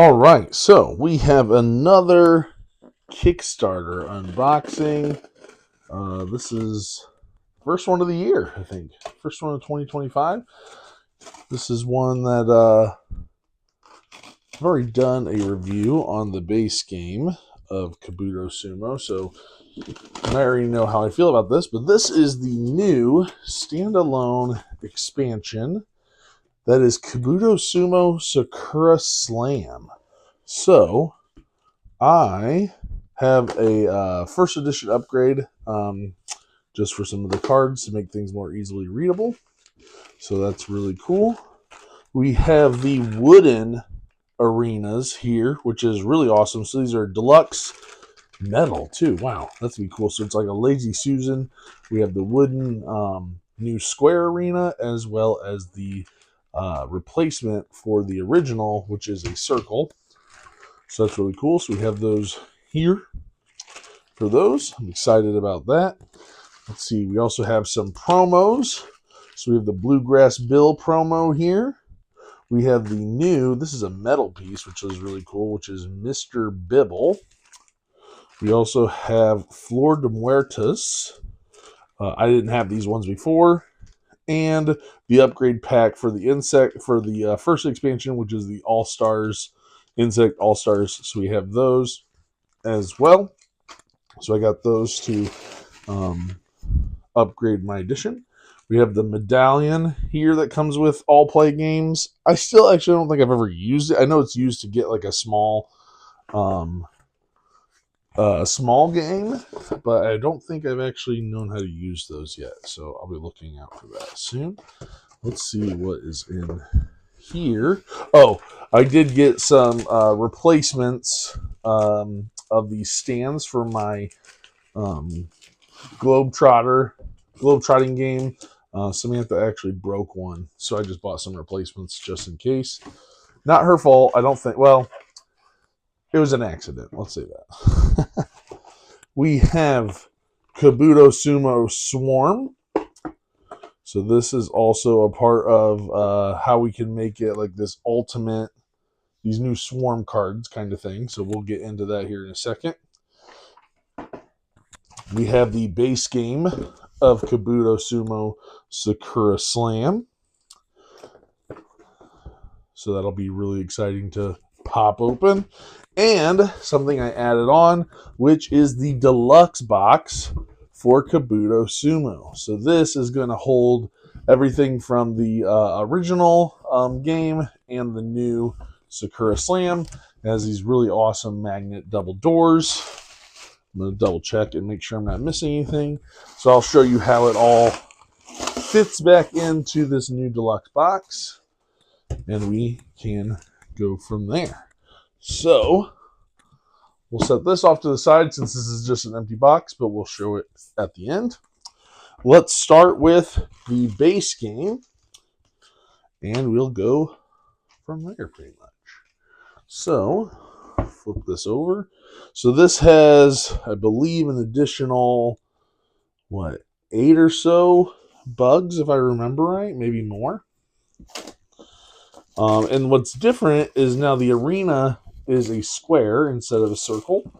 All right, so we have another Kickstarter unboxing. This is first one of the year, I think. First one of 2025. This is one that I've already done a review on the base game of Kabuto Sumo, so I already know how I feel about this, but this is the new standalone expansion that is Kabuto Sumo Sakura Slam. So, I have a first edition upgrade just for some of the cards to make things more easily readable. So that's really cool. We have the wooden arenas here, which is really awesome. So these are deluxe metal too. Wow, that's be cool. So it's like a Lazy Susan. We have the wooden new square arena as well as the replacement for the original, which is a circle. So that's really cool. So we have those here for those. I'm excited about that. Let's see. We also have some promos. So we have the Bluegrass Bill promo here. We have the new, this is a metal piece, which is really cool, which is Mr. Bibble. We also have Flor de Muertos. I didn't have these ones before. And the upgrade pack for the insect, for the first expansion, which is the All-Stars, Insect All-Stars. So we have those as well. So I got those to upgrade my edition. We have the medallion here that comes with all play games. I still actually don't think I've ever used it. I know it's used to get like a small game, but I don't think I've actually known how to use those yet. So I'll be looking out for that soon. Let's see what is in here. Oh, I did get some replacements of these stands for my globetrotting game. Samantha actually broke one, so I just bought some replacements just in case. Not her fault, I don't think. Well, it was an accident. Let's say that. We have Kabuto Sumo Swarm. So this is also a part of how we can make it like this ultimate, these new swarm cards kind of thing. So we'll get into that here in a second. We have the base game of Kabuto Sumo Sakura Slam. So that'll be really exciting to pop open. And something I added on, which is the deluxe box for Kabuto Sumo. So this is going to hold everything from the original game and the new Sakura Slam. It has these really awesome magnet double doors. I'm going to double check and make sure I'm not missing anything. So I'll show you how it all fits back into this new deluxe box. And we can go from there. So we'll set this off to the side since this is just an empty box, but we'll show it at the end. Let's start with the base game. And we'll go from there pretty much. So flip this over. So this has, I believe, an additional, 8 or so bugs, if I remember right, maybe more. And what's different is now the arena is a square instead of a circle,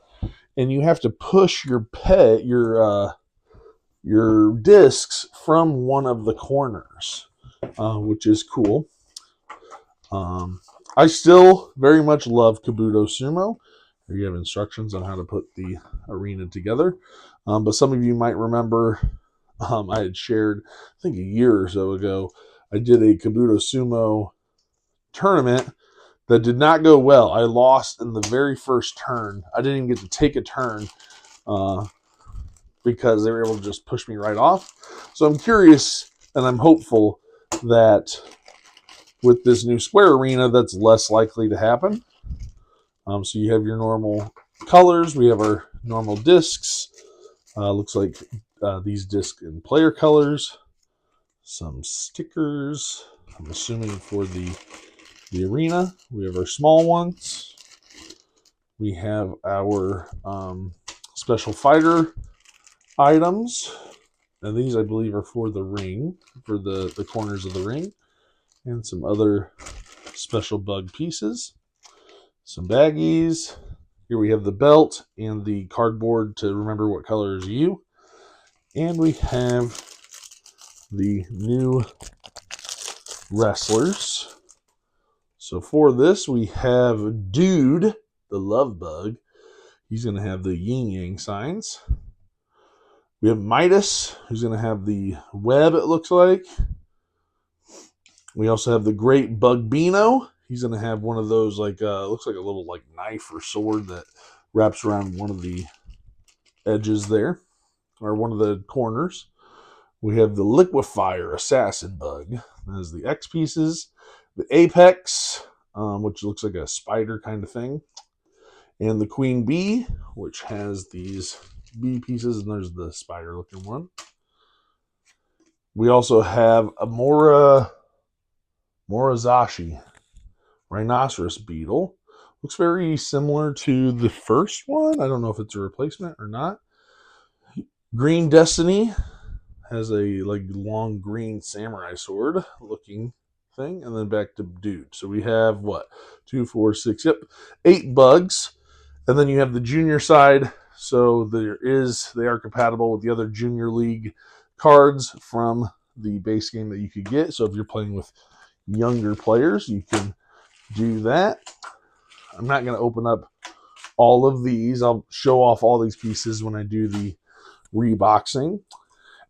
and you have to push your discs from one of the corners, which is cool. I still very much love Kabuto Sumo. Here you have instructions on how to put the arena together. But some of you might remember I had shared, I think a year or so ago, I did a Kabuto Sumo tournament that did not go well. I lost in the very first turn. I didn't even get to take a turn because they were able to just push me right off. So I'm curious and I'm hopeful that with this new square arena, that's less likely to happen. So you have your normal colors. We have our normal discs. Looks like these disc and player colors. Some stickers, I'm assuming for the arena. We have our small ones. We have our special fighter items. And these, I believe, are for the ring, for the corners of the ring. And some other special bug pieces. some baggies. Here we have the belt and the cardboard to remember what color is you. And we have the new wrestlers. So for this, we have Dude, the love bug. He's going to have the yin yang signs. We have Midas, who's going to have the web, it looks like. We also have the Great Bugbino. He's going to have one of those, like, looks like a little like knife or sword that wraps around one of the edges there, or one of the corners. We have the Liquefier Assassin Bug. That is the X pieces. The Apex, which looks like a spider kind of thing. And the Queen Bee, which has these bee pieces, and there's the spider looking one. We also have a Morizashi Rhinoceros Beetle. Looks very similar to the first one. I don't know if it's a replacement or not. Green Destiny has a like long green samurai sword looking thing, and then back to Dude. So we have what? 2, 4, 6, 8 bugs. And then you have the junior side. So they are compatible with the other Junior League cards from the base game that you could get. So if you're playing with younger players, you can do that. I'm not going to open up all of these. I'll show off all these pieces when I do the reboxing.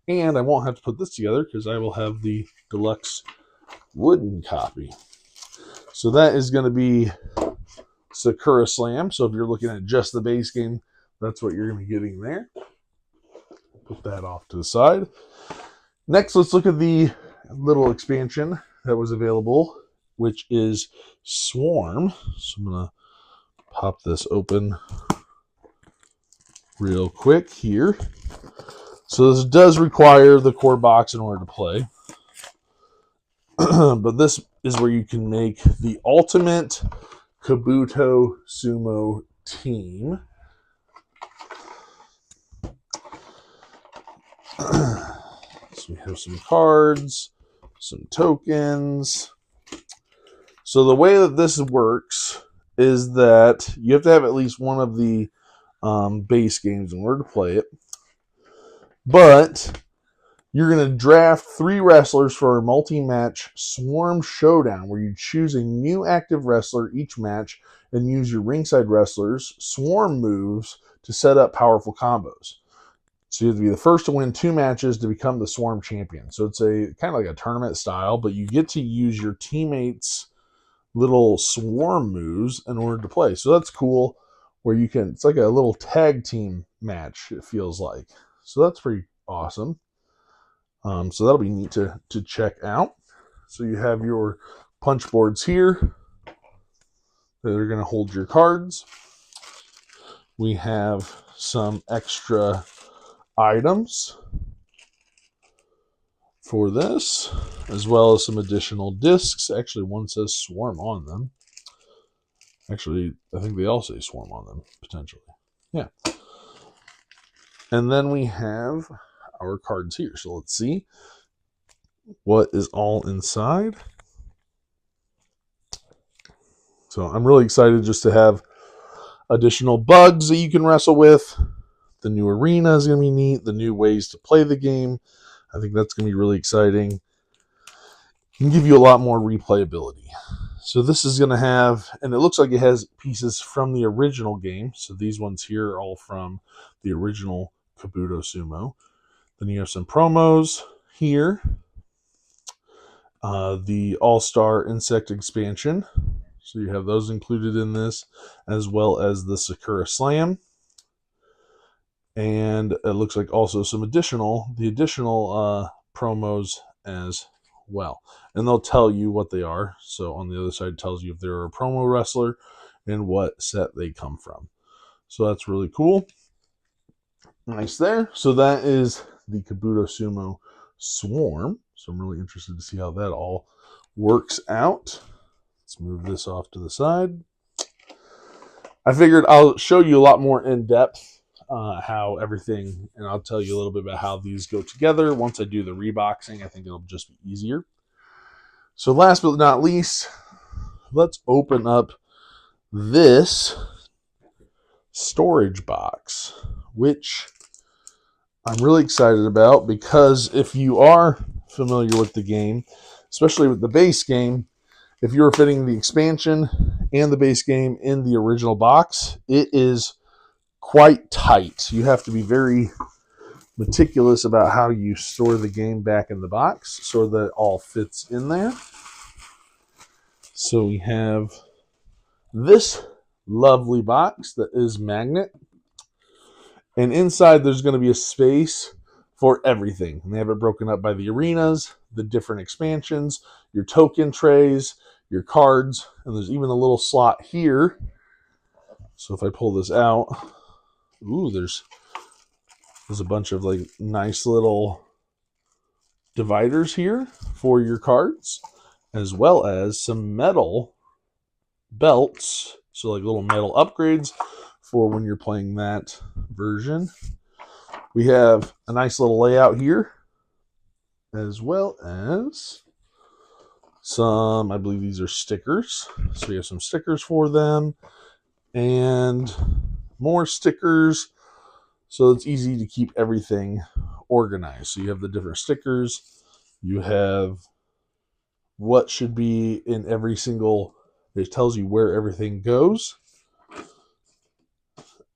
And I won't have to put this together because I will have the deluxe wooden copy. So that is going to be Sakura Slam. So if you're looking at just the base game, that's what you're going to be getting there. Put that off to the side. Next, let's look at the little expansion that was available, which is Swarm. So I'm going to pop this open real quick here. So this does require the core box in order to play. But this is where you can make the ultimate Kabuto Sumo team. So we have some cards, some tokens. So the way that this works is that you have to have at least one of the base games in order to play it. But you're going to draft 3 wrestlers for a multi-match Swarm Showdown where you choose a new active wrestler each match and use your ringside wrestlers' Swarm moves to set up powerful combos. So you have to be the first to win 2 matches to become the Swarm champion. So it's a kind of like a tournament style, but you get to use your teammates' little Swarm moves in order to play. So that's cool where you can, it's like a little tag team match, it feels like. So that's pretty awesome. So that'll be neat to check out. So you have your punch boards here that are going to hold your cards. We have some extra items for this, as well as some additional discs. Actually, one says Swarm on them. Actually, I think they all say Swarm on them, potentially. Yeah. And then we have our cards here. So let's see what is all inside. So I'm really excited just to have additional bugs that you can wrestle with. The new arena is going to be neat. The new ways to play the game. I think that's going to be really exciting. It can give you a lot more replayability. So this is going to have, and it looks like it has pieces from the original game. So these ones here are all from the original Kabuto Sumo. Then you have some promos here. The All-Star Insect expansion. So you have those included in this, as well as the Sakura Slam. And it looks like also some additional promos as well. And they'll tell you what they are. So on the other side, it tells you if they're a promo wrestler and what set they come from. So that's really cool. Nice there. So that is the Kabuto Sumo Swarm. So I'm really interested to see how that all works out. Let's move this off to the side. I figured I'll show you a lot more in depth how everything, and I'll tell you a little bit about how these go together. Once I do the reboxing, I think it'll just be easier. So last but not least, let's open up this storage box, which I'm really excited about, because if you are familiar with the game, especially with the base game, if you were fitting the expansion and the base game in the original box, it is quite tight. You have to be very meticulous about how you store the game back in the box so that it all fits in there. So we have this lovely box that is magnet, and inside there's going to be a space for everything. And they have it broken up by the arenas, the different expansions, your token trays, your cards, and there's even a little slot here. So if I pull this out, ooh, there's a bunch of like nice little dividers here for your cards, as well as some metal belts, so like little metal upgrades for when you're playing that version. We have a nice little layout here, as well as some, I believe these are stickers. So we have some stickers for them, and more stickers, so it's easy to keep everything organized. So you have the different stickers, you have what should be in every single, it tells you where everything goes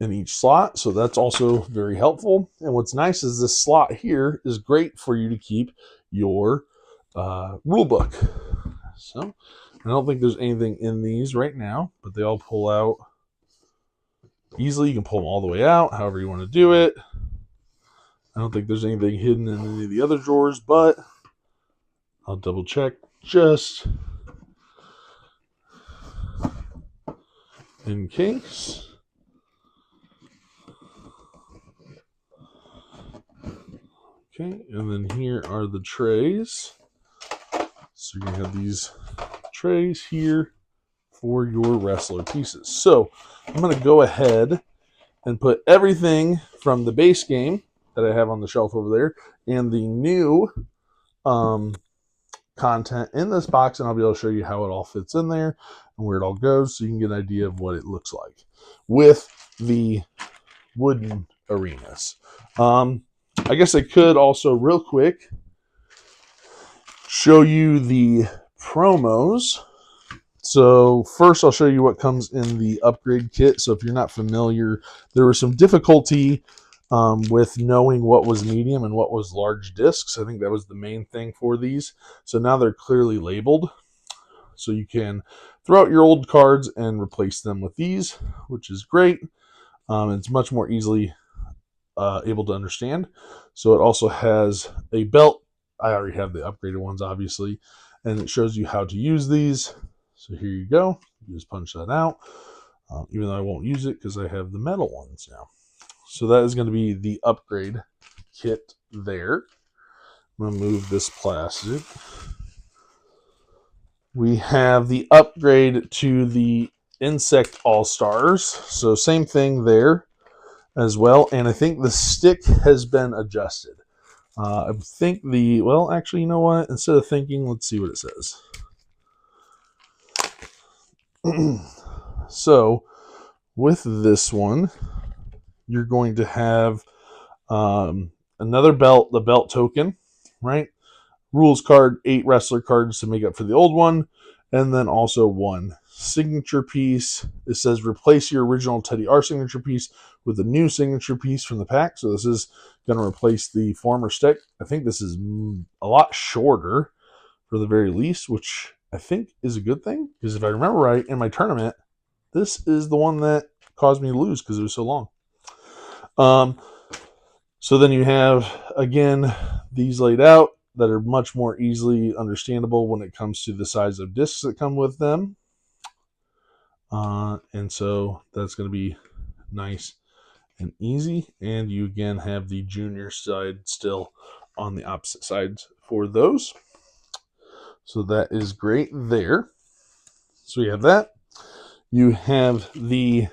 in each slot, so that's also very helpful. And what's nice is this slot here is great for you to keep your rule book. So I don't think there's anything in these right now, but they all pull out easily. You can pull them all the way out, however you want to do it. I don't think there's anything hidden in any of the other drawers, but I'll double check just in case. Okay, and then here are the trays. So you're going to have these trays here for your wrestler pieces. So I'm going to go ahead and put everything from the base game that I have on the shelf over there and the new content in this box, and I'll be able to show you how it all fits in there and where it all goes, so you can get an idea of what it looks like with the wooden arenas. I guess I could also real quick show you the promos. So first I'll show you what comes in the upgrade kit. So if you're not familiar, there was some difficulty with knowing what was medium and what was large discs. I think that was the main thing for these. So now they're clearly labeled, so you can throw out your old cards and replace them with these, which is great. It's much more easily able to understand. So it also has a belt. I already have the upgraded ones, obviously, and it shows you how to use these. So here you go. You just punch that out, even though I won't use it because I have the metal ones now. So that is going to be the upgrade kit there. I'm going to move this plastic. We have the upgrade to the Insect All-Stars. So same thing there as well. And I think the stick has been adjusted. I think well, actually, you know what? Instead of thinking, let's see what it says. So with this one, you're going to have another belt, the belt token, right? Rules card, 8 wrestler cards to make up for the old one, and then also 1 signature piece. It says replace your original Teddy R signature piece with a new signature piece from the pack. So this is going to replace the former stick. I think this is a lot shorter for the very least, which I think is a good thing, because if I remember right, in my tournament, this is the one that caused me to lose because it was so long. So then you have, again, these laid out that are much more easily understandable when it comes to the size of discs that come with them. And so that's going to be nice and easy. And you again have the junior side still on the opposite sides for those. So that is great there. So you have that. You have the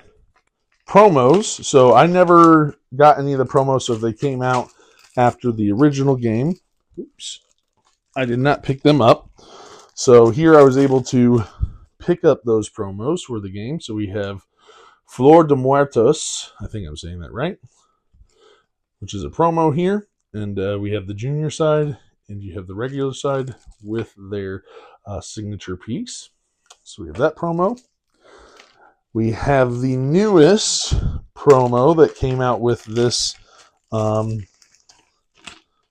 promos. So I never got any of the promos, so if they came out after the original game, oops, I did not pick them up. So here I was able to pick up those promos for the game. So we have Flor de Muertos, I think I'm saying that right, which is a promo here. And we have the junior side, and you have the regular side with their signature piece. So we have that promo. We have the newest promo that came out with this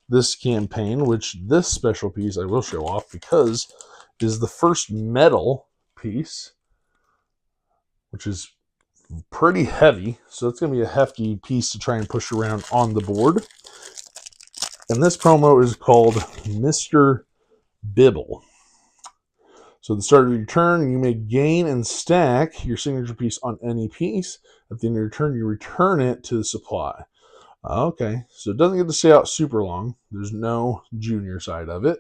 this campaign, which this special piece I will show off because is the first metal piece, which is pretty heavy. So it's going to be a hefty piece to try and push around on the board. And this promo is called Mr. Bibble. So at the start of your turn, you may gain and stack your signature piece on any piece. At the end of your turn, you return it to the supply. Okay, so it doesn't get to stay out super long. There's no junior side of it.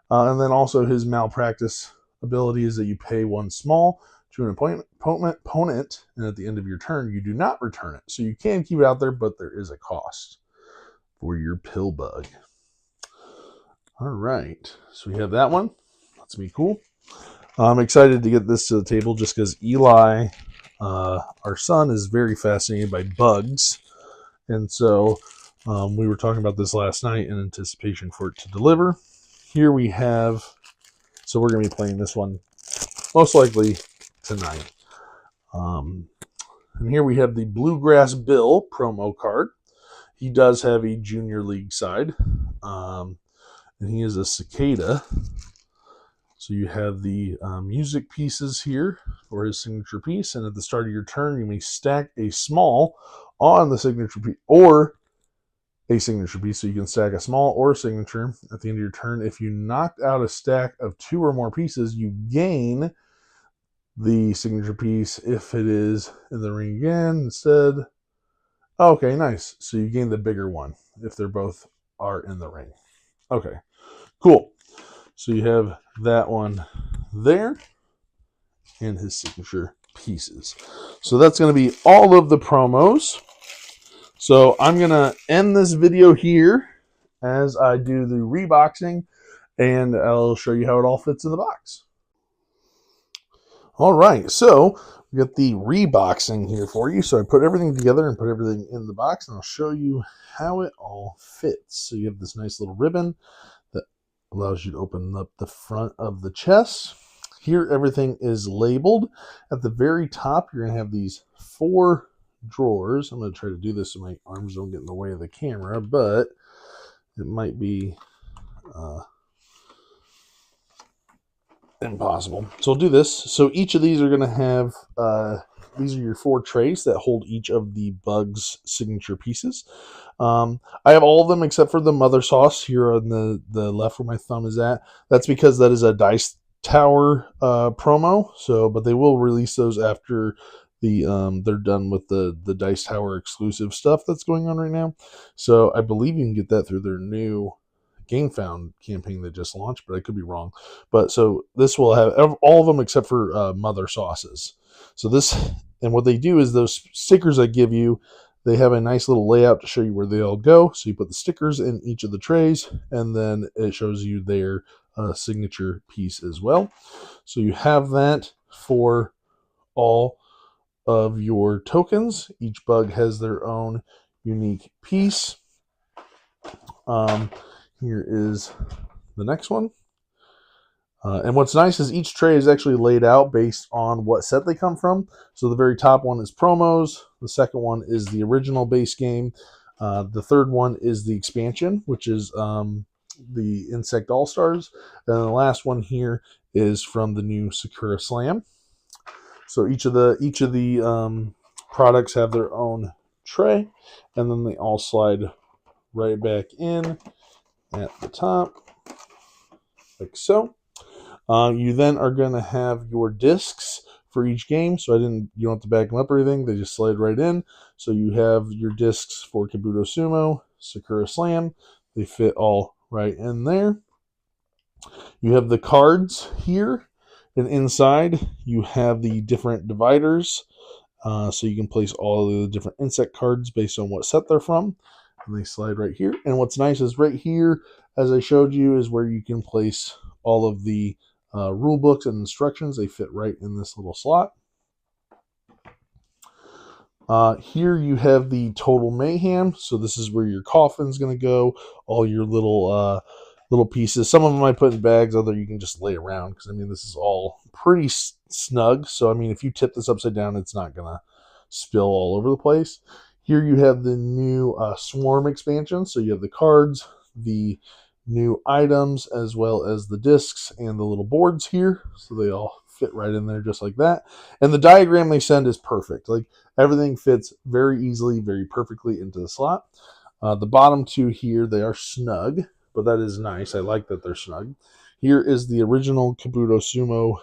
And then also his malpractice ability is that you pay one small to an opponent, and at the end of your turn, you do not return it. So you can keep it out there, but there is a cost for your pill bug. All right, so we have that one. That's going to be cool. I'm excited to get this to the table just because Eli, our son, is very fascinated by bugs. And so we were talking about this last night in anticipation for it to deliver. Here we have, so we're going to be playing this one most likely tonight. And here we have the Bluegrass Bill promo card. He does have a junior league side. And he is a cicada. So you have the music pieces here for his signature piece. And at the start of your turn, you may stack a small on the signature piece or a signature piece. So you can stack a small or a signature. At the end of your turn, if you knocked out a stack of 2 or more pieces, you gain the signature piece. If it is in the ring again instead. Okay, nice. So you gain the bigger one if they're both are in the ring. Okay, cool. So you have that one there and his signature pieces. So that's going to be all of the promos. So I'm going to end this video here as I do the reboxing, and I'll show you how it all fits in the box. All right, so we got the reboxing here for you. So I put everything together and put everything in the box, and I'll show you how it all fits. So you have this nice little ribbon that allows you to open up the front of the chest. Here, everything is labeled. At the very top, you're going to have these 4 drawers. I'm going to try to do this so my arms don't get in the way of the camera, but it might be impossible. So I'll do this. So each of these are going to have, these are your 4 trays that hold each of the bug's signature pieces. I have all of them except for the mother sauce here on the left where my thumb is at. That's because that is a Dice Tower promo. So, but they will release those after the they're done with the Dice Tower exclusive stuff that's going on right now. So I believe you can get that through their new GameFound campaign that just launched, but I could be wrong. But so this will have all of them except for mother sauces. So this, and what they do is those stickers I give you, they have a nice little layout to show you where they all go. So you put the stickers in each of the trays, and then it shows you their signature piece as well. So you have that for all of your tokens. Each bug has their own unique piece. Here is the next one. And what's nice is each tray is actually laid out based on what set they come from. So the very top one is promos. The second one is the original base game. The third one is the expansion, which is the Insect All-Stars. And the last one here is from the new Sakura Slam. So each of the products have their own tray, and then they all slide right back in at the top, like so. You then are going to have your discs for each game. So you don't have to back them up or anything. They just slide right in. So you have your discs for Kabuto Sumo, Sakura Slam. They fit all right in there. You have the cards here, and inside you have the different dividers. So you can place all of the different insect cards based on what set they're from. And they slide right here. And what's nice is right here, as I showed you, is where you can place all of the rule books and instructions. They fit right in this little slot. Here you have the Total Mayhem. So this is where your coffin's going to go, all your little pieces. Some of them I put in bags, other you can just lay around, because I mean this is all pretty snug. So I mean if you tip this upside down, it's not going to spill all over the place. Here you have the new Swarm expansion. So you have the cards, the new items, as well as the discs and the little boards here. So they all fit right in there just like that. And the diagram they send is perfect. Like everything fits very easily, very perfectly into the slot. The bottom two here, they are snug, but that is nice. I like that they're snug. Here is the original Kabuto Sumo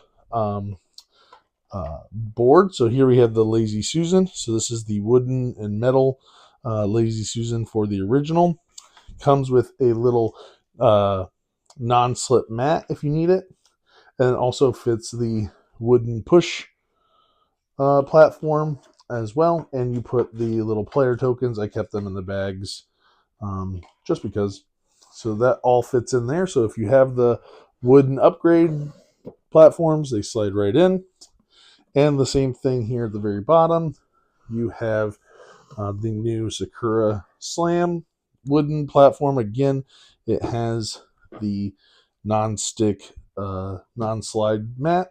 board. So here we have the Lazy Susan. So this is the wooden and metal Lazy Susan for the original. Comes with a little non-slip mat if you need it. And it also fits the wooden push platform as well. And you put the little player tokens. I kept them in the bags just because. So that all fits in there. So if you have the wooden upgrade platforms, they slide right in. And the same thing here at the very bottom. You have the new Sakura Slam wooden platform. Again, it has the non-stick, non-slide mat.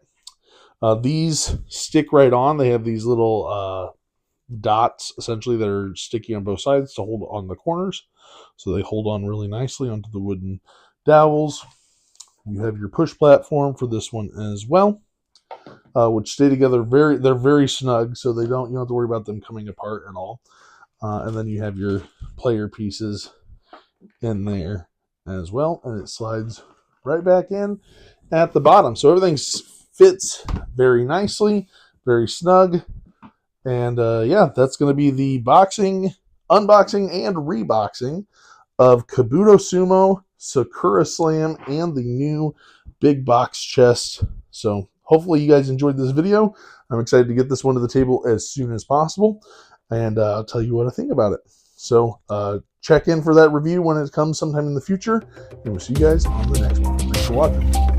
These stick right on. They have these little dots, essentially, that are sticky on both sides to hold on the corners. So they hold on really nicely onto the wooden dowels. You have your push platform for this one as well, which stay together. They're very snug, so you don't have to worry about them coming apart at all. And then you have your player pieces in there as well, and it slides right back in at the bottom. So everything fits very nicely, very snug. And yeah, that's going to be the unboxing and reboxing of Kabuto Sumo, Sakura Slam, and the new big box chest. So hopefully you guys enjoyed this video. I'm excited to get this one to the table as soon as possible, and I'll tell you what I think about it. So check in for that review when it comes sometime in the future, and we'll see you guys on the next one. Thanks for watching.